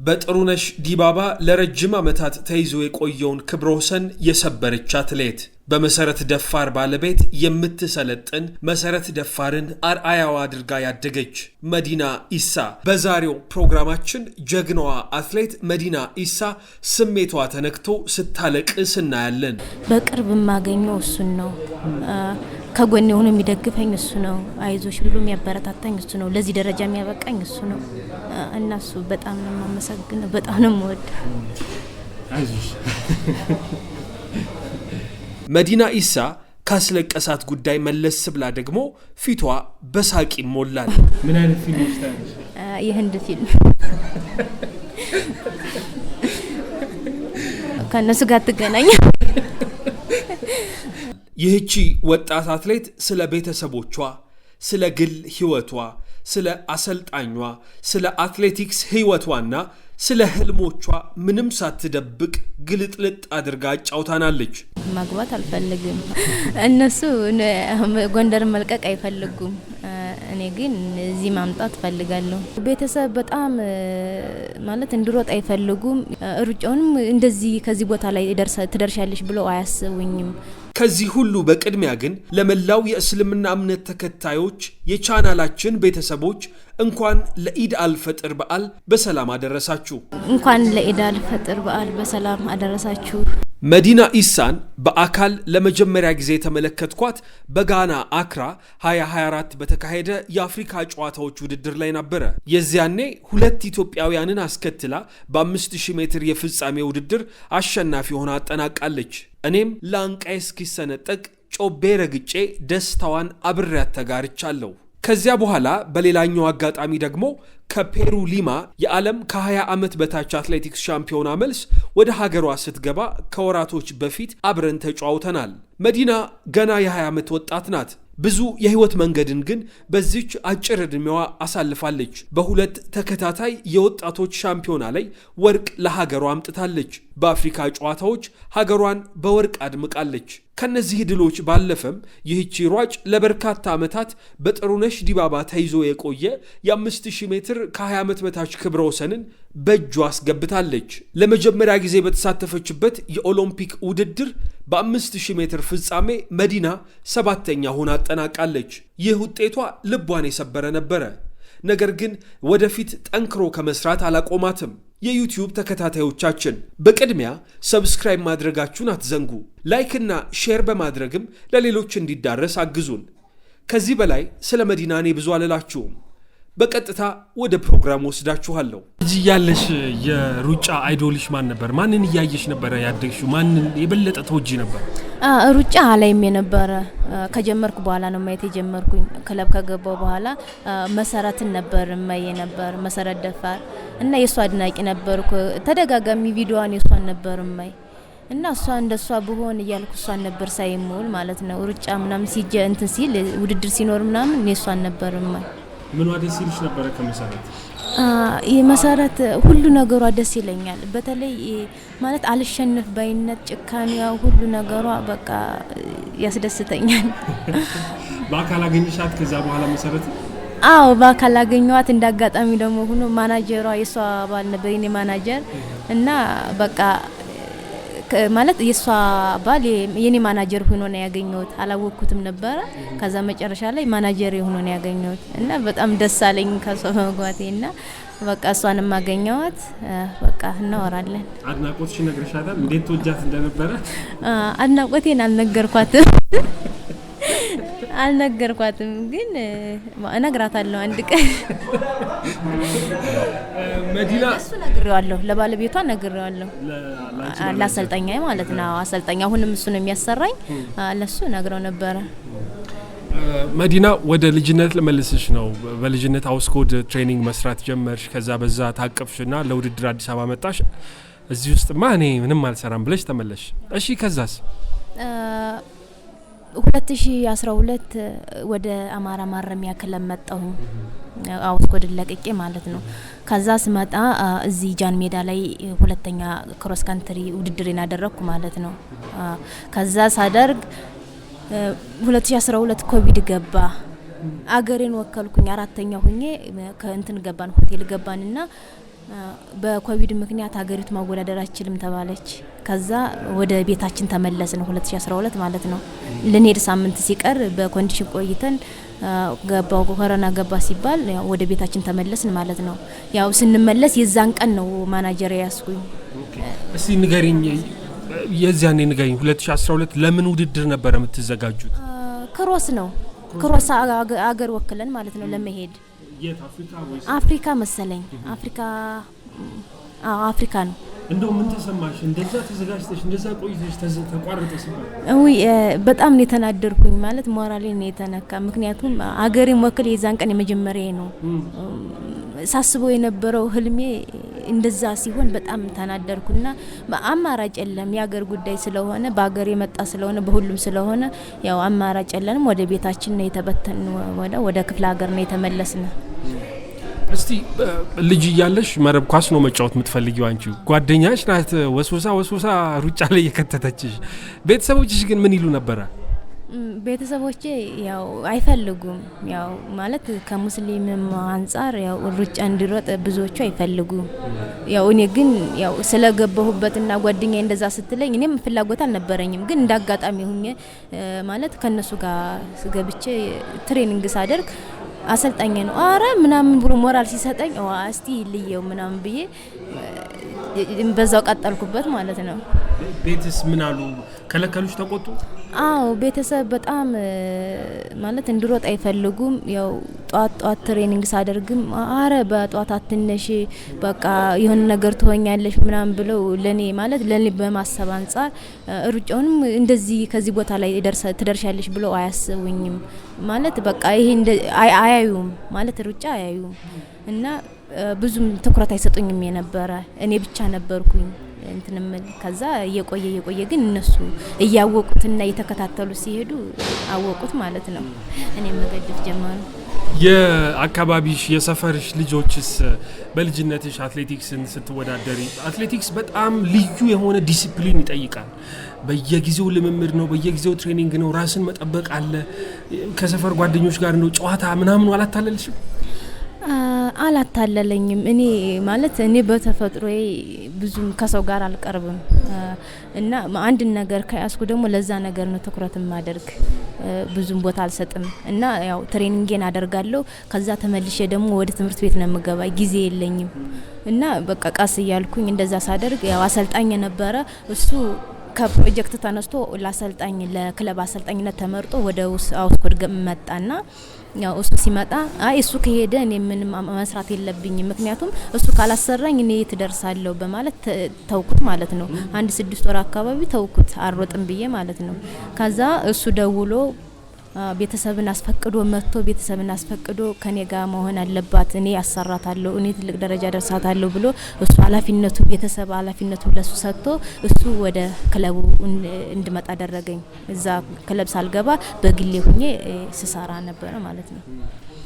በጥሩነሽ ዲባባ ለረጅም ዓመታት ተይዞ የቆየውን ክብረ ወሰን የሰበረች አትሌት በመሰረት ደፋር ባለቤት የምትሰለጥን መሰረት ደፋርን አርአያዋ አድርጋ ያደገች መዲና ኢሳ በዛሬው ፕሮግራማችን ጀግናዋ አትሌት መዲና ኢሳ ስሜቷ ተነክቶ ስታለቅስ እናያለን። በቅርብ ማገኘው እሱ ነው። ከጎኔ ሆኖ የሚደግፈኝ እሱ ነው። አይዞሽ ብሎ የሚያበረታታኝ እሱ ነው። ለዚህ ደረጃ የሚያበቃኝ እሱ ነው እና እሱ በጣም ነው የማመሰግነው። በጣም ነው የምወድ። አይዞሽ መዲና ኢሳ ካስለቀሳት ጉዳይ መለስ ብላ ደግሞ ፊቷ በሳቅ ይሞላል። ምን አይነት ፊልም ታያለሽ? የህንድ ፊልም ከነሱ ጋር ትገናኝ። ይህቺ ወጣት አትሌት ስለ ቤተሰቦቿ፣ ስለ ግል ህይወቷ፣ ስለ አሰልጣኟ፣ ስለ አትሌቲክስ ህይወቷና ስለ ህልሞቿ ምንም ሳትደብቅ ግልጥልጥ አድርጋ አጫውታናለች። ማግባት አልፈልግም። እነሱ ጎንደር መልቀቅ አይፈልጉም። እኔ ግን እዚህ ማምጣት ፈልጋለሁ። ቤተሰብ በጣም ማለት እንድሮጥ አይፈልጉም። ሩጫውንም እንደዚህ ከዚህ ቦታ ላይ ትደርሻለሽ ብለው አያስቡኝም። ከዚህ ሁሉ በቅድሚያ ግን ለመላው የእስልምና እምነት ተከታዮች የቻናላችን ቤተሰቦች እንኳን ለኢድ አልፈጥር በዓል በሰላም አደረሳችሁ። እንኳን ለኢድ አልፈጥር በዓል በሰላም አደረሳችሁ። መዲና ኢሳን በአካል ለመጀመሪያ ጊዜ የተመለከትኳት በጋና አክራ 2024 በተካሄደ የአፍሪካ ጨዋታዎች ውድድር ላይ ነበረ። የዚያኔ ሁለት ኢትዮጵያውያንን አስከትላ በ5000 ሜትር የፍጻሜ ውድድር አሸናፊ ሆና አጠናቃለች። እኔም ላንቃይ እስኪሰነጠቅ ጮቤ ረግጬ ደስታዋን አብሬያት ተጋርቻለሁ። ከዚያ በኋላ በሌላኛው አጋጣሚ ደግሞ ከፔሩ ሊማ የዓለም ከ20 ዓመት በታች አትሌቲክስ ሻምፒዮና መልስ ወደ ሀገሯ ስትገባ ከወራቶች በፊት አብረን ተጫውተናል። መዲና ገና የ20 ዓመት ወጣት ናት። ብዙ የህይወት መንገድን ግን በዚች አጭር ዕድሜዋ አሳልፋለች። በሁለት ተከታታይ የወጣቶች ሻምፒዮና ላይ ወርቅ ለሀገሯ አምጥታለች። በአፍሪካ ጨዋታዎች ሀገሯን በወርቅ አድምቃለች። ከነዚህ ድሎች ባለፈም ይህቺ ሯጭ ለበርካታ ዓመታት በጥሩነሽ ዲባባ ተይዞ የቆየ የ5000 ሜትር ከ20 ዓመት በታች ክብረ ወሰንን በእጇ አስገብታለች። ለመጀመሪያ ጊዜ በተሳተፈችበት የኦሎምፒክ ውድድር በ5000 ሜትር ፍጻሜ መዲና 7ኛ ሆና አጠናቃለች። ይህ ውጤቷ ልቧን የሰበረ ነበረ። ነገር ግን ወደፊት ጠንክሮ ከመስራት አላቆማትም። የዩቲዩብ ተከታታዮቻችን በቅድሚያ ሰብስክራይብ ማድረጋችሁን አትዘንጉ። ላይክና ሼር በማድረግም ለሌሎች እንዲዳረስ አግዙን። ከዚህ በላይ ስለ መዲና እኔ ብዙ አልላችሁም። በቀጥታ ወደ ፕሮግራም ወስዳችኋለሁ። እዚህ ያለሽ የሩጫ አይዶልሽ ማን ነበር? ማንን እያየሽ ነበር ያደግሽው? ማንን የበለጠ ተወጂ ነበር? ሩጫ አላይም የነበረ ከጀመርኩ በኋላ ነው ማየት የጀመርኩኝ። ክለብ ከገባው በኋላ መሰረትን ነበር ማየ ነበር፣ መሰረት ደፋር እና የሷ አድናቂ ነበርኩ። ተደጋጋሚ ቪዲዮዋን የሷን ነበር ማይ እና እሷ እንደሷ በሆን እያልኩ እሷን ነበር ሳይሞል ማለት ነው። ሩጫ ምናምን ሲጀ እንትን ሲል ውድድር ሲኖር ምናምን የሷን ነበር ማይ። ምን ደስ ይልሽ ነበር ከመሰረት? የመሰረት ሁሉ ነገሯ ደስ ይለኛል። በተለይ ማለት አልሸነፍ ባይነት፣ ጭካኔዋ፣ ሁሉ ነገሯ በቃ ያስደስተኛል። በአካል አገኘሻት ከዛ በኋላ መሰረት? አዎ በአካል አገኘኋት። እንዳጋጣሚ ደግሞ ሆኖ ማናጀሯ የሷ ባል ነበር የኔ ማናጀር እና በቃ ማለት የሷ ባል የኔ ማናጀር ሆኖ ነው ያገኘሁት። አላወኩትም ነበር። ከዛ መጨረሻ ላይ ማናጀር ሆኖ ነው ያገኘሁት እና በጣም ደስ አለኝ ከሷ መግባቴና በቃ እሷንም አገኘኋት። በቃ እናወራለን። አድናቆትሽን ነግረሻታል? እንዴት ተወጃት እንደነበረ? አድናቆቴን አልነገርኳትም ግን እነግራታለሁ አንድ ቀን። መዲና እሱ ነግሬዋለሁ፣ ለባለቤቷ ነግሬዋለሁ፣ ለአሰልጣኛዬ ማለት ነው። አሰልጣኛ አሁንም እሱ ነው የሚያሰራኝ። ለሱ ነግረው ነበረ። መዲና ወደ ልጅነት ለመልስሽ ነው። በልጅነት አውስኮድ ትሬኒንግ መስራት ጀመርሽ። ከዛ በዛ ታቀፍሽና ለውድድር አዲስ አበባ መጣሽ። እዚህ ውስጥ እኔ ምንም አልሰራም ብለሽ ተመለሽ። እሺ ከዛስ? 2012 ወደ አማራ ማረሚያ ክለብ መጣሁ። አውስኮድ ለቅቄ ማለት ነው። ከዛ ስመጣ እዚህ ጃን ሜዳ ላይ ሁለተኛ ክሮስ ካንትሪ ውድድሬን አደረኩ ማለት ነው። ከዛ ሳደርግ 2012 ኮቪድ ገባ። አገሬን ወከልኩኝ። አራተኛ ሆኜ ከእንትን ገባን፣ ሆቴል ገባንና በኮቪድ ምክንያት ሀገሪቱ ማወዳደር አትችልም ተባለች። ከዛ ወደ ቤታችን ተመለስን 2012 ማለት ነው። ልንሄድ ሳምንት ሲቀር በኮንዲሽን ቆይተን ገባው ኮሮና ገባ ሲባል ያው ወደ ቤታችን ተመለስን ማለት ነው። ያው ስንመለስ የዛን ቀን ነው ማናጀር ያስኩኝ። እስቲ ንገሪኝ፣ የዚያኔ ንገሪኝ 2012 ለምን ውድድር ነበር የምትዘጋጁት? ክሮስ ነው። ክሮስ አገር ወክለን ማለት ነው ለመሄድ። የት አፍሪካ ወይስ አፍሪካ መሰለኝ? አፍሪካ ነው። እንደው ምን ተሰማሽ? እንደዛ ተዘጋጅተሽ እንደዛ ቆይተሽ ተቋረጠ ሲባል? በጣም ነው የተናደርኩኝ። ማለት ሞራሌ ነው የተነካ። ምክንያቱም አገሬን ወክል የዛን ቀን የመጀመሪያ ነው ሳስበው የነበረው ህልሜ እንደዛ ሲሆን በጣም ተናደርኩና አማራጭ የለም። የአገር ጉዳይ ስለሆነ በአገር የመጣ ስለሆነ በሁሉም ስለሆነ ያው አማራጭ የለንም። ወደ ቤታችን ነው የተበተን፣ ወደ ክፍለ ሀገር ነው የተመለስነ። እስቲ ልጅ እያለሽ መረብ ኳስ ነው መጫወት የምትፈልጊው አንቺ፣ ጓደኛሽ ናት ወስወሳ ሩጫ ላይ የከተተችሽ። ቤተሰቦችሽ ግን ምን ይሉ ነበረ? ቤተሰቦቼ ያው አይፈልጉም። ያው ማለት ከሙስሊምም አንጻር ያው ሩጫ እንዲሮጥ ብዙዎቹ አይፈልጉም። ያው እኔ ግን ያው ስለገባሁበትና ጓደኛዬ እንደዛ ስትለኝ እኔም ፍላጎት አልነበረኝም። ግን እንዳጋጣሚ ሆኜ ማለት ከነሱ ጋር ገብቼ ትሬኒንግ ሳደርግ አሰልጣኝ ነው አረ ምናምን ብሎ ሞራል ሲሰጠኝ እስቲ ልየው ምናምን ብዬ በዛው ቀጠልኩበት ማለት ነው። ቤትስ ምን አሉ? ከለከሉሽ? ተቆጡ? አዎ ቤተሰብ በጣም ማለት እንድሮጥ አይፈልጉም። ያው ጧት ትሬኒንግ ሳደርግም አረ በጧት አትነሽ በቃ የሆነ ነገር ትሆኛለሽ ምናምን ብለው ለኔ ማለት ለኔ በማሰብ አንፃር ሩጫውንም እንደዚህ ከዚህ ቦታ ላይ ትደርሻለሽ ብለው አያስቡኝም። ማለት በቃ ይሄ አያዩም ማለት ሩጫ አያዩም እና ብዙም ትኩረት አይሰጡኝም የነበረ እኔ ብቻ ነበርኩኝ እንትንም። ከዛ እየቆየ ግን እነሱ እያወቁትና እየተከታተሉ ሲሄዱ አወቁት ማለት ነው። እኔ መገደፍ ጀመሩ። የአካባቢሽ የሰፈርሽ ልጆችስ በልጅነትሽ አትሌቲክስን ስትወዳደሪ፣ አትሌቲክስ በጣም ልዩ የሆነ ዲሲፕሊን ይጠይቃል። በየጊዜው ልምምድ ነው፣ በየጊዜው ትሬኒንግ ነው፣ ራስን መጠበቅ አለ። ከሰፈር ጓደኞች ጋር ነው ጨዋታ ምናምን አላታለልሽም? አላታለለኝም። እኔ ማለት እኔ በተፈጥሮዬ ብዙም ከሰው ጋር አልቀርብም እና አንድ ነገር ከያዝኩ ደግሞ ለዛ ነገር ነው ትኩረት ማደርግ። ብዙም ቦታ አልሰጥም እና ያው ትሬኒንጌን አደርጋለሁ። ከዛ ተመልሼ ደግሞ ወደ ትምህርት ቤት ነው የምገባ። ጊዜ የለኝም እና በቃ ቀስ እያልኩኝ እንደዛ ሳደርግ ያው አሰልጣኝ ነበረ እሱ ከፕሮጀክት ተነስቶ ለአሰልጣኝ ለክለብ አሰልጣኝነት ተመርጦ ወደ አውስኮድ መጣና ያው እሱ ሲመጣ እሱ ከሄደ እኔ ምንም መስራት የለብኝም ምክንያቱም እሱ ካላሰራኝ እኔ ትደርሳለሁ በማለት ተውኩት ማለት ነው። 1-6 ወር አካባቢ ተውኩት አልሮጥም ብዬ ማለት ነው። ከዛ እሱ ደውሎ ቤተሰብን አስፈቅዶ መጥቶ ቤተሰብን አስፈቅዶ ከኔ ጋር መሆን አለባት እኔ አሰራታለሁ እኔ ትልቅ ደረጃ ደርሳታለሁ ብሎ እሱ ኃላፊነቱ ቤተሰብ ኃላፊነቱ ለሱ ሰጥቶ እሱ ወደ ክለቡ እንድመጣ አደረገኝ። እዛ ክለብ ሳልገባ በግሌ ሆኜ ስሰራ ነበር ማለት ነው።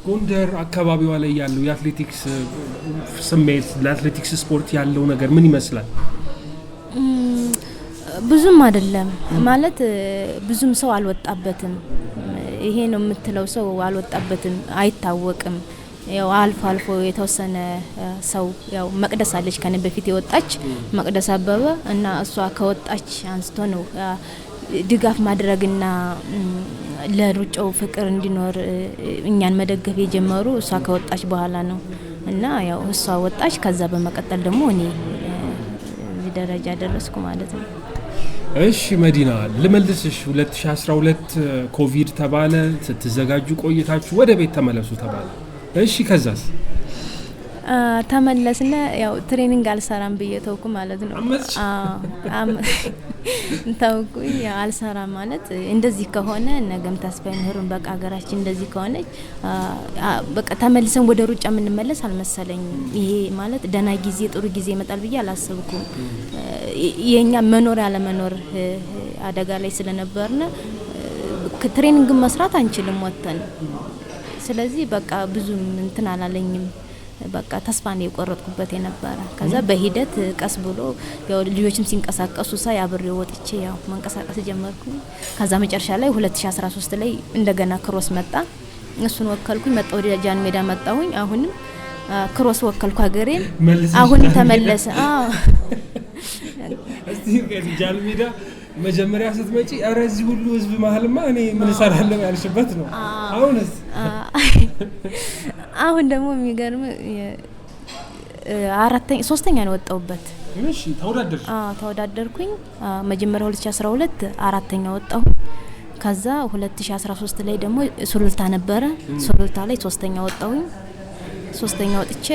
ጎንደር አካባቢዋ ላይ ያለው የአትሌቲክስ ስሜት ለአትሌቲክስ ስፖርት ያለው ነገር ምን ይመስላል? ብዙም አይደለም ማለት ብዙም ሰው አልወጣበትም። ይሄ ነው የምትለው ሰው አልወጣበትም፣ አይታወቅም። ያው አልፎ የተወሰነ ሰው ያው መቅደስ አለች ከነ በፊት የወጣች መቅደስ አበበ እና እሷ ከወጣች አንስቶ ነው ድጋፍ ማድረግና ለሩጫው ፍቅር እንዲኖር እኛን መደገፍ የጀመሩ እሷ ከወጣች በኋላ ነው እና ያው እሷ ወጣች። ከዛ በመቀጠል ደግሞ እኔ ደረጃ ደረስኩ ማለት ነው። እሺ መዲና ልመልስሽ። 2012 ኮቪድ ተባለ፣ ስትዘጋጁ ቆይታችሁ ወደ ቤት ተመለሱ ተባለ። እሺ ከዛስ? ተመለስነ። ያው ትሬኒንግ አልሰራም ብዬ ተውኩ ማለት ነው። ተውኩኝ አልሰራ ማለት እንደዚህ ከሆነ ነገም ተስፋ ይኖርን በቃ ሀገራችን እንደዚህ ከሆነች በቃ ተመልሰን ወደ ሩጫ የምንመለስ አልመሰለኝም። ይሄ ማለት ደና ጊዜ ጥሩ ጊዜ ይመጣል ብዬ አላሰብኩም። የኛ መኖር ያለ መኖር አደጋ ላይ ስለነበርነ ትሬኒንግ መስራት አንችልም ወተን። ስለዚህ በቃ ብዙም እንትን አላለኝም። በቃ ተስፋ ነው የቆረጥኩበት የነበረ። ከዛ በሂደት ቀስ ብሎ ያው ልጆችም ሲንቀሳቀሱ ሳይ አብሬ ወጥቼ ያው መንቀሳቀስ ጀመርኩ። ከዛ መጨረሻ ላይ 2013 ላይ እንደገና ክሮስ መጣ። እሱን ወከልኩኝ። መጣው ወደ ጃን ሜዳ መጣሁኝ። አሁንም ክሮስ ወከልኩ ሀገሬን አሁን ተመለሰ እስቲ ጃል ሜዳ መጀመሪያ ስትመጪ አረዚ ሁሉ ህዝብ መሀልማ እኔ ምን ሰራለሁ ያልሽበት ነው አሁንስ አሁን ደግሞ የሚገርም ሶስተኛ ነው ወጣውበት እሺ ተወዳደርኩኝ መጀመሪያ 2012 አራተኛ ወጣሁ ከዛ 2013 ላይ ደግሞ ሱሉልታ ነበረ ሱሉልታ ላይ ሶስተኛ ወጣሁኝ ሶስተኛ ወጥቼ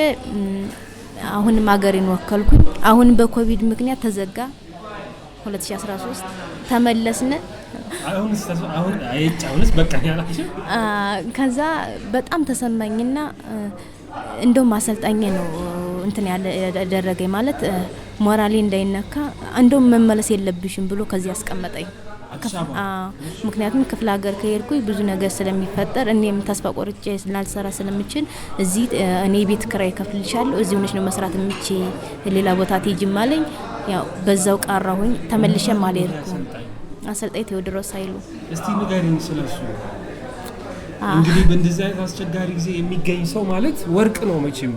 አሁን ማገሬን ወከልኩኝ አሁን በኮቪድ ምክንያት ተዘጋ 2013 ተመለስነ አሁንስ በቃኛ ናቸው ከዛ በጣም ተሰማኝና እንደው ማሰልጣኝ ነው እንትን ያደረገኝ ማለት ሞራሊ እንዳይነካ እንደው መመለስ የለብሽም ብሎ ከዚህ አስቀመጠኝ ምክንያቱም ክፍለ ሀገር ከሄድኩኝ ብዙ ነገር ስለሚፈጠር እኔም ተስፋ ቆርጬ ስላልሰራ ስለምችል እዚህ እኔ ቤት ክራይ ከፍልሻለሁ እዚህ ሆነሽ ነው መስራት የምቺ ሌላ ቦታ ትይጂም አለኝ ያው በዛው ቀራሁኝ ተመልሼም አልሄድኩም አሰልጣኝ ቴዎድሮስ ኃይሉ እስቲ ንገሪኝ ስለሱ እንግዲህ በእንደዚህ አይነት አስቸጋሪ ጊዜ የሚገኝ ሰው ማለት ወርቅ ነው መቼም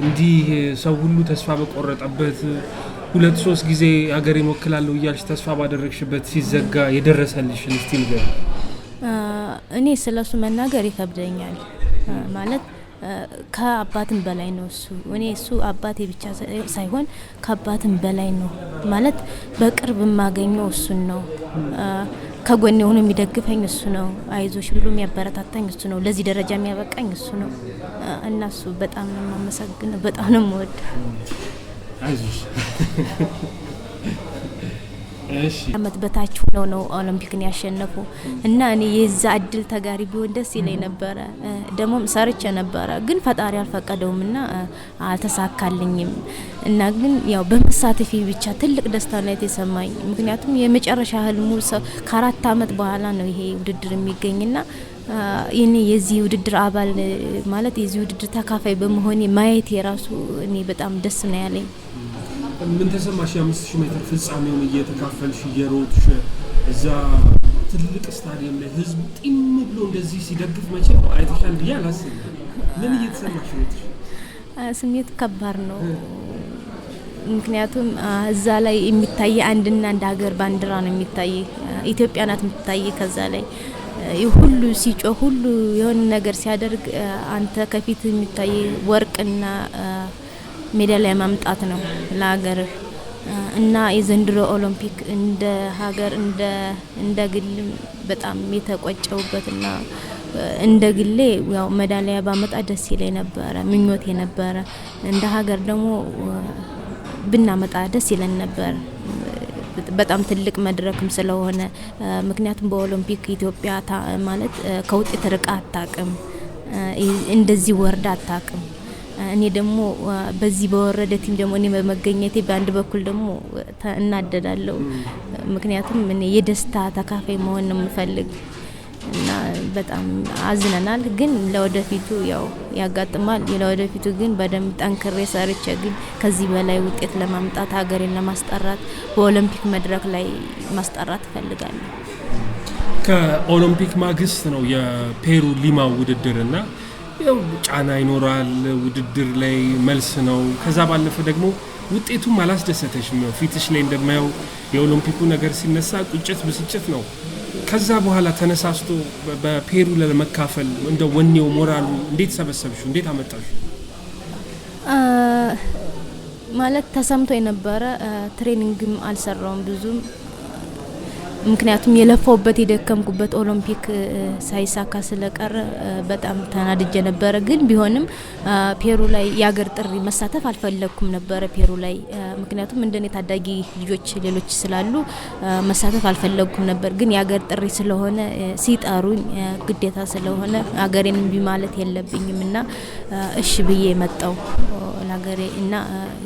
እንዲህ ሰው ሁሉ ተስፋ በቆረጠበት 2-3 ጊዜ ሀገሬን ወክላለሁ እያልሽ ተስፋ ባደረግሽበት ሲዘጋ የደረሰልሽ እስቲ ንገሪኝ እኔ ስለሱ መናገር ይከብደኛል ማለት ከአባትም በላይ ነው እሱ አባቴ ብቻ ሳይሆን ከአባትም በላይ ነው ማለት በቅርብ ማገኘው እሱ ነው ከጎኔ ሆኖ የሚደግፈኝ እሱ ነው አይዞሽ ብሎ የሚያበረታታኝ እሱ ነው ለዚህ ደረጃ የሚያበቃኝ እሱ ነው እና እሱ በጣም ነው የማመሰግነው በጣም ነው የምወድ አይዞሽ እሺ አመት በታች ነው ኦሎምፒክን ያሸነፉ እና እኔ የዛ እድል ተጋሪ ቢሆን ደስ ይለኝ ነበር ደሞም ሰርቼ ነበር ግን ፈጣሪ አልፈቀደውምና አልተሳካልኝም እና ግን ያው በመሳተፊ ብቻ ትልቅ ደስታ ነው የተሰማኝ ምክንያቱም የመጨረሻ ህልሙ ከ4 አመት በኋላ ነው ይሄ ውድድር የሚገኝና እኔ የዚህ ውድድር አባል ማለት የዚህ ውድድር ተካፋይ በመሆኔ ማየት የራሱ እኔ በጣም ደስ ነው ያለኝ ምን ተሰማሽ 5000 ሜትር ፍጻሜውን እየተካፈልሽ እየሮጥሽ እዛ ትልቅ ስታዲየም ላይ ህዝብ ጢም ብሎ እንደዚህ ሲደግፍ መቼ ነው አይተሻል ብዬ አላስብም ምን እየተሰማሽ ነው ስሜቱ ከባድ ነው ምክንያቱም እዛ ላይ የሚታይ አንድና አንድ ሀገር ባንዲራ ነው የሚታይ ኢትዮጵያ ናት የምትታይ ከዛ ላይ ሁሉ ሲጮህ ሁሉ የሆነ ነገር ሲያደርግ አንተ ከፊት የሚታይ ወርቅና ሜዳሊያ ማምጣት ነው ለሀገር እና የዘንድሮ ኦሎምፒክ እንደ ሀገር እንደ ግል በጣም የተቆጨውበትና እንደ ግሌ ያው ሜዳሊያ ባመጣ ደስ ይለኝ ነበር ምኞቴ ነበር እንደ ሀገር ደግሞ ብናመጣ ደስ ይለን ነበር በጣም ትልቅ መድረክም ስለሆነ ምክንያቱም በኦሎምፒክ ኢትዮጵያ ማለት ከውጤት ርቃ አታቅም እንደዚህ ወርዳ አታቅም እኔ ደግሞ በዚህ በወረደ ቲም ደግሞ እኔ በመገኘቴ በአንድ በኩል ደግሞ እናደዳለሁ ምክንያቱም እኔ የደስታ ተካፋይ መሆን ነው የምፈልግ እና በጣም አዝነናል ግን ለወደፊቱ ያው ያጋጥማል ለወደፊቱ ግን በደንብ ጠንክሬ ሰርቼ ግን ከዚህ በላይ ውጤት ለማምጣት ሀገሬን ለማስጠራት በኦሎምፒክ መድረክ ላይ ማስጠራት ፈልጋለሁ ከኦሎምፒክ ማግስት ነው የፔሩ ሊማ ውድድርና ያው ጫና ይኖራል ውድድር ላይ መልስ ነው ከዛ ባለፈ ደግሞ ውጤቱም አላስደሰተሽም ፊትሽ ላይ እንደማየው የኦሎምፒኩ ነገር ሲነሳ ቁጭት ብስጭት ነው ከዛ በኋላ ተነሳስቶ በፔሩ ለመካፈል እንደ ወኔው ሞራሉ እንዴት ሰበሰብሽው እንዴት አመጣሽ ማለት ተሰምቶ የነበረ ትሬኒንግም አልሰራውም ብዙም ምክንያቱም የለፈውበት የደከምኩበት ኦሎምፒክ ሳይሳካ ስለቀረ በጣም ተናድጄ ነበር ግን ቢሆንም ፔሩ ላይ ያገር ጥሪ መሳተፍ አልፈለኩም ነበር ፔሩ ላይ ምክንያቱም እንደኔ ታዳጊ ልጆች ሌሎች ስላሉ መሳተፍ አልፈለኩም ነበር ግን ያገር ጥሪ ስለሆነ ሲጣሩኝ ግዴታ ስለሆነ አገሬን ቢማለት የለብኝምና እሺ ብዬ መጣው ለሀገሬ እና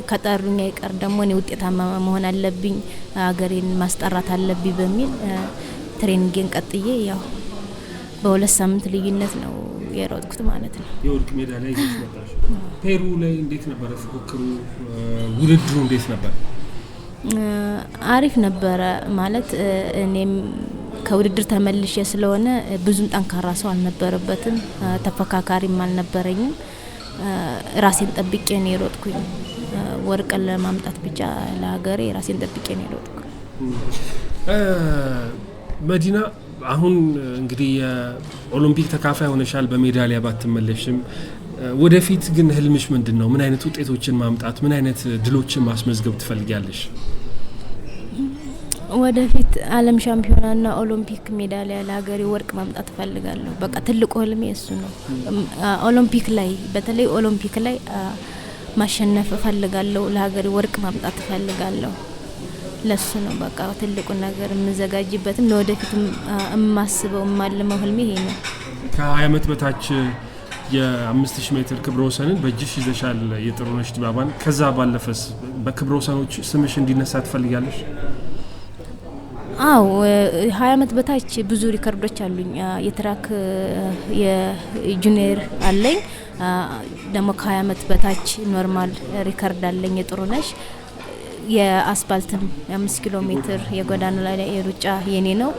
ከጠሩኝ አይቀር ደግሞ እኔ ውጤታማ መሆን አለብኝ አገሬን ማስጠራት አለብኝ በሚል ትሬኒንግን ቀጥዬ ያው በ2 ሳምንት ልዩነት ነው የሮጥኩት ማለት ነው የወርቅ ሜዳሊያ ይዘሽ መጣሽ ፔሩ ላይ እንዴት ነበር ፉክክሩ ውድድሩ እንዴት ነበር አሪፍ ነበር ማለት እኔም ከውድድር ተመልሼ ስለሆነ ብዙም ጠንካራ ሰው አልነበረበትም ተፈካካሪም አልነበረኝም ራሴን ጠብቄ ነው የሮጥኩኝ ወርቅ ለማምጣት ብቻ ለሀገሬ ራሴን ጠብቄ ነው የሮጥኩኝ መዲና አሁን እንግዲህ የኦሎምፒክ ተካፋይ ሆነሻል በሜዳሊያ ባትመለሽም ወደፊት ግን ህልምሽ ምንድነው ምን አይነት ውጤቶችን ማምጣት ምን አይነት ድሎችን ማስመዝገብ ትፈልጊያለሽ ወደፊት ዓለም ሻምፒዮናና ኦሎምፒክ ሜዳሊያ ለሀገሬ ወርቅ ማምጣት ፈልጋለሁ በቃ ትልቁ ህልሜ እሱ ነው ኦሎምፒክ ላይ በተለይ ኦሎምፒክ ላይ ማሸነፍ ፈልጋለሁ ለሀገሬ ወርቅ ማምጣት ፈልጋለሁ ለሱ ነው በቃ ትልቁ ነገር የምዘጋጅበትም ለወደፊትም የማስበው የማልመው ህልሜ ይሄ ነው ከ20 ዓመት በታች የ5000 ሜትር ክብረ ወሰንን በእጅሽ ይዘሻል የጥሩነሽ ዲባባን ከዛ ባለፈስ በክብረ ወሰኖች ስምሽ እንዲነሳ ትፈልጊያለሽ አው 20 ዓመት በታች ብዙ ሪከርዶች አሉኝ የትራክ የጁኒየር አለኝ ደሞ ከ20 ዓመት በታች ኖርማል ሪከርድ አለኝ የጥሩነሽ የአስፋልትም 5 ኪሎ ሜትር የጎዳና ላይ የሩጫ የኔ ነው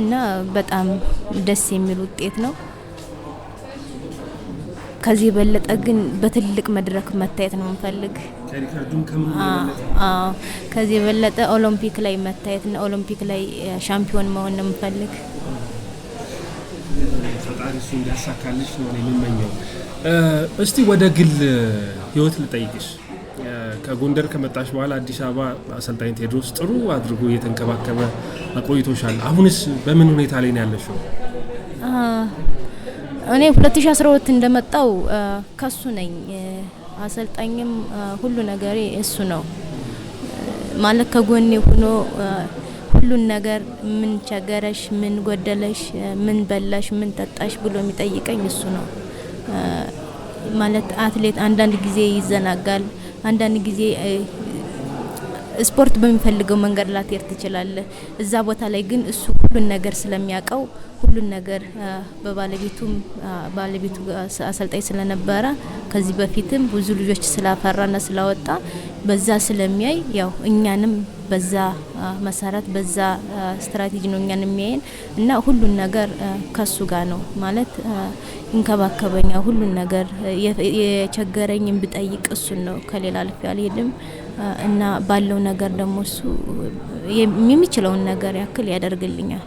እና በጣም ደስ የሚል ውጤት ነው ከዚህ በለጠ ግን በትልቅ መድረክ መታየት ነው እንፈልግ ከሪከርዱም ከምን ከዚህ በለጠ ኦሎምፒክ ላይ መታየት እና ኦሎምፒክ ላይ ሻምፒዮን መሆን ነው እንፈልግ ፈጣሪ እሱ እንዲያሳካልሽ ነው የምመኘው እስቲ ወደ ግል ህይወት ልጠይቅሽ ከጎንደር ከመጣሽ በኋላ አዲስ አበባ አሰልጣኝ ቴድሮስ ጥሩ አድርጎ እየተንከባከበ አቆይቶሻል አሁንስ በምን ሁኔታ ላይ ነው ያለሽው እኔ 2012 እንደመጣው ከሱ ነኝ አሰልጣኝም ሁሉ ነገሬ እሱ ነው ማለት ከጎኔ ሆኖ ሁሉን ነገር ምን ቸገረሽ ምን ጎደለሽ ምን በላሽ ምን ጠጣሽ ብሎ የሚጠይቀኝ እሱ ነው ማለት አትሌት አንዳንድ ጊዜ ይዘናጋል አንዳንድ ጊዜ ስፖርት በሚፈልገው መንገድ ላትሄድ ትችላለህ እዛ ቦታ ላይ ግን እሱ ሁሉን ነገር ስለሚያቀው ሁሉን ነገር ባለቤቱ አሰልጣኝ ስለነበረ ከዚህ በፊትም ብዙ ልጆች ስላፈራና ስላወጣ በዛ ስለሚያይ ያው እኛንም በዛ መሰረት በዛ ስትራቴጂ ነው እኛን የሚያየን እና ሁሉን ነገር ከሱ ጋር ነው ማለት እንከባከበኛ ሁሉን ነገር የቸገረኝን ብጠይቅ እሱ ነው ከሌላ አልፍ ያልሄድም እና ባለው ነገር ደግሞ እሱ የሚችለውን ነገር ያክል ያደርግልኛል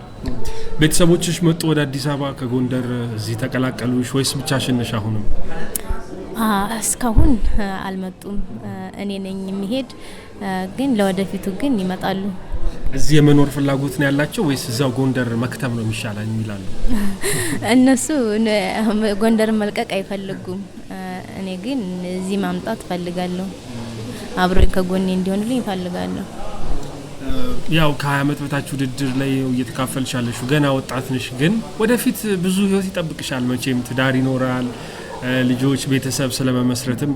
ቤተሰቦችሽ መጡ ወደ አዲስ አበባ ከጎንደር እዚህ ተቀላቀሉሽ ወይስ ብቻሽን ነሽ አሁንም እስካሁን አልመጡም እኔ ነኝ የሚሄድ ግን ለወደፊቱ ግን ይመጣሉ እዚህ የመኖር ፍላጎት ነው ያላቸው ወይስ እዛው ጎንደር መክተብ ነው የሚሻላል ይላሉ እነሱ ጎንደር መልቀቅ አይፈልጉም እኔ ግን እዚህ ማምጣት ፈልጋለሁ አብሮኝ ከጎኔ እንዲሆንልኝ ፈልጋለሁ ያው ከ20 ዓመት በታች ውድድር ላይ እየተካፈልሻለሽ ገና ወጣት ነሽ ግን ወደፊት ብዙ ህይወት ይጠብቅሻል መቼም ትዳር ይኖራል ልጆች ቤተሰብ ስለመመስረትም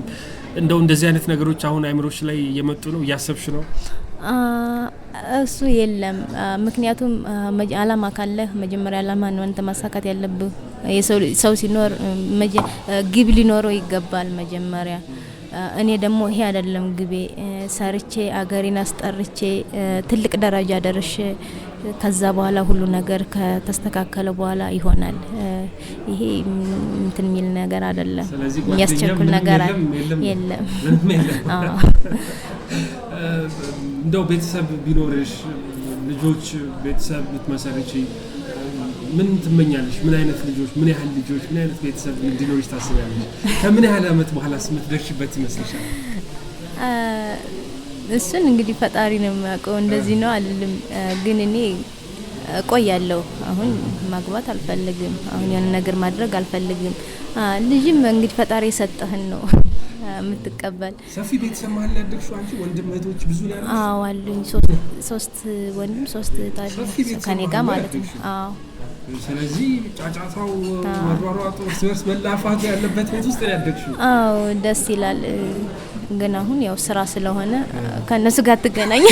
እንደዚህ አይነት ነገሮች አሁን አይምሮሽ ላይ እየመጡ ነው ያሰብሽ ነው እሱ የለም ምክንያቱም አላማ ካለ መጀመሪያ አላማ ነው አንተ ማሳካት ያለብህ የሰው ሲኖር ግብ ሊኖረው ይገባል መጀመሪያ እኔ ደግሞ ይሄ አይደለም ግቤ ሰርቼ አገሬን አስጠርቼ ትልቅ ደረጃ ደርሼ ከዛ በኋላ ሁሉ ነገር ከተስተካከለ በኋላ ይሆናል ይሄ እንትን ሚል ነገር አይደለም የሚያስቸኩል ነገር የለም እንደው ቤተሰብ ቢኖርሽ ልጆች ቤተሰብ ብትመሰርቺ ምን ትመኛለሽ ምን አይነት ልጆች ምን ያህል ልጆች ምን አይነት ቤተሰብ እንዲኖርሽ ታስቢያለሽ ከምን ያህል አመት በኋላ ስምትደርሽበት ይመስልሻል እሱን እንግዲህ ፈጣሪ ነው የሚያውቀው እንደዚህ ነው አይደለም ግን እኔ ቆያለሁ አሁን ማግባት አልፈልግም አሁን ያን ነገር ማድረግ አልፈልግም ልጅም እንግዲህ ፈጣሪ ሰጠህን ነው የምትቀበል ሰፊ ቤተሰብ ማለት ያደርሽው አንቺ ወንድም እህቶች ብዙ ነው ያሉሽ አዎ አሉኝ 3 ወንድም 3 እህቶች ከኔ ጋር ማለት ነው አዎ ስለዚህ ጫጫታው ወራሯቱ ስርስ መላፋት ያለበት ቤት ውስጥ ነው ያደርሽው አዎ ደስ ይላል ግን አሁን ያው ስራ ስለሆነ ከነሱ ጋር ተገናኘ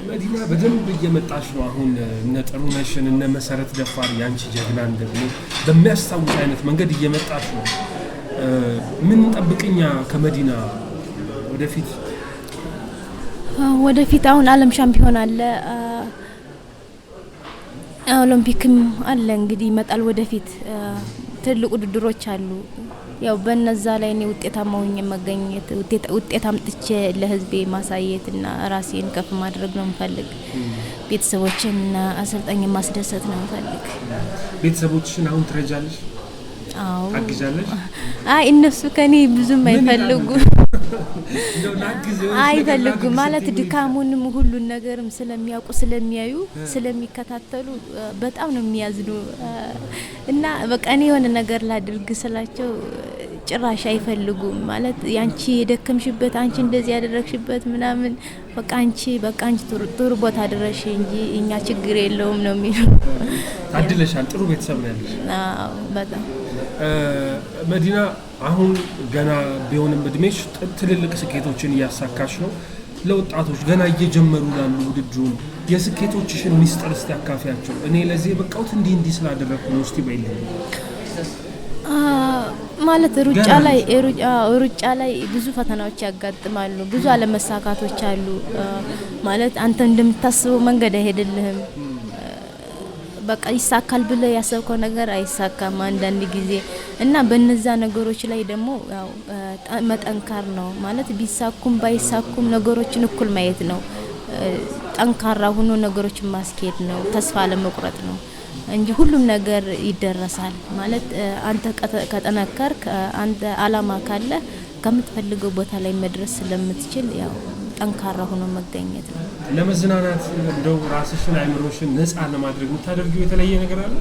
መዲና በደንብ እየመጣሽ ነው አሁን እነ ጥሩነሽን እነ መሰረት ደፋር ያንቺ ጀግናን ደግሞ በሚያስታውስ አይነት መንገድ እየመጣሽ ነው ምን ጠብቅኛ ከመዲና ወደፊት አሁን ዓለም ሻምፒዮን አለ ኦሎምፒክም አለ እንግዲህ ይመጣል ወደፊት ትልቅ ውድድሮች አሉ። ያው በነዛ ላይ እኔ ውጤታማ ሆኜ መገኘት ውጤት አምጥቼ ለህዝቤ ማሳየትና ራሴን ከፍ ማድረግ ነው የምፈልግ። ቤተሰቦችንና አሰልጣኝ ማስደሰት ነው የምፈልግ። ቤተሰቦችሽን አሁን ትረጃለሽ? አዎ አግዛለሽ? አይ እነሱ ከኔ ብዙም አይፈልጉም ማለት ድካሙንም ሁሉን ነገርም ስለሚያውቁ ስለሚያዩ ስለሚከታተሉ በጣም ነው የሚያዝኑ እና በቃ እኔ የሆነ ነገር ላድርግ ስላቸው ጭራሽ አይፈልጉም ማለት ያንቺ የደከምሽበት አንቺ እንደዚህ ያደረግሽበት ምናምን በቃ አንቺ ጥሩ ቦታ ድረሽ እንጂ እኛ ችግር የለውም ነው የሚሉ። አድለሻል። ጥሩ ቤተሰብ ነው ያለሽ። አዎ በጣም መዲና አሁን ገና ቢሆንም እድሜሽ ትልልቅ ስኬቶችን እያሳካሽ ነው። ለወጣቶች ገና እየጀመሩ ላሉ ውድድሩን የስኬቶችሽን ሚስጥር እስቲ አካፊያቸው። እኔ ለዚህ በቃውት እንዲህ ስላደረኩ ነው እስቲ በይልኝ። ማለት ሩጫ ላይ ብዙ ፈተናዎች ያጋጥማሉ፣ ብዙ አለመሳካቶች አሉ። ማለት አንተ እንደምታስበው መንገድ አይሄድልህም። በቃ ይሳካል ብለ ያሰብከው ነገር አይሳካም አንዳንድ ጊዜ እና በነዛ ነገሮች ላይ ደግሞ ያው መጠንከር ነው ማለት ቢሳኩም ባይሳኩም ነገሮችን እኩል ማየት ነው። ጠንካራ ሆኖ ነገሮችን ማስኬድ ነው። ተስፋ ለመቁረጥ ነው እንጂ ሁሉም ነገር ይደረሳል ማለት አንተ ከጠነከርክ አንተ አላማ ካለ ከምትፈልገው ቦታ ላይ መድረስ ስለምትችል ያው ጠንካራ ሆኖ መገኘት ነው። ለመዝናናት እንደው ራስሽን አይምሮሽን ነፃ ለማድረግ የምታደርጊው የተለየ ነገር አለ?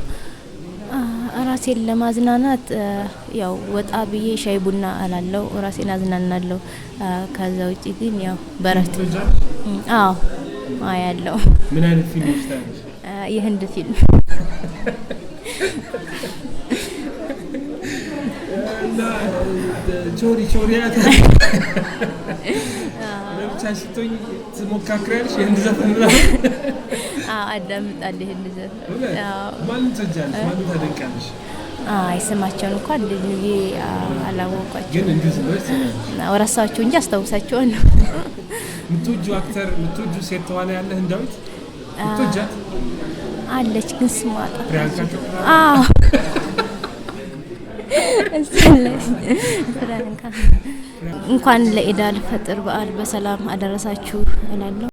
ራሴን ለማዝናናት ያው ወጣ ብዬ ሻይ ቡና አላለሁ፣ ራሴን አዝናናለሁ። ከዛ ውጪ ግን ያው በረፍት አያለሁ። ምን አይነት ፊልሞች ታያለሽ? የህንድ ፊልም እና ቾሪያት ለብቻሽቶኝ ትሞካክሪያለሽ? የህንድ ዘፈን ነው? አዳምጣለሁ የህንድ ዘፈን። ማን ትወጃለሽ? ማን ታደንቃለሽ? ስማቸውን እንኳን እንደዚህ አላወቋቸው ግን እንዴት ነው ወራሳቸው እንጂ አስታውሳቸዋለሁ። የምትወጂው አክተር የምትወጂው ሴት ተዋናይ ያለ ህንዳዊት ምትወጃት አለች ግን ስሟ ፕሪያንካ? እንኳን ለኢድ አል ፈጥር በዓል በሰላም አደረሳችሁ እላለሁ።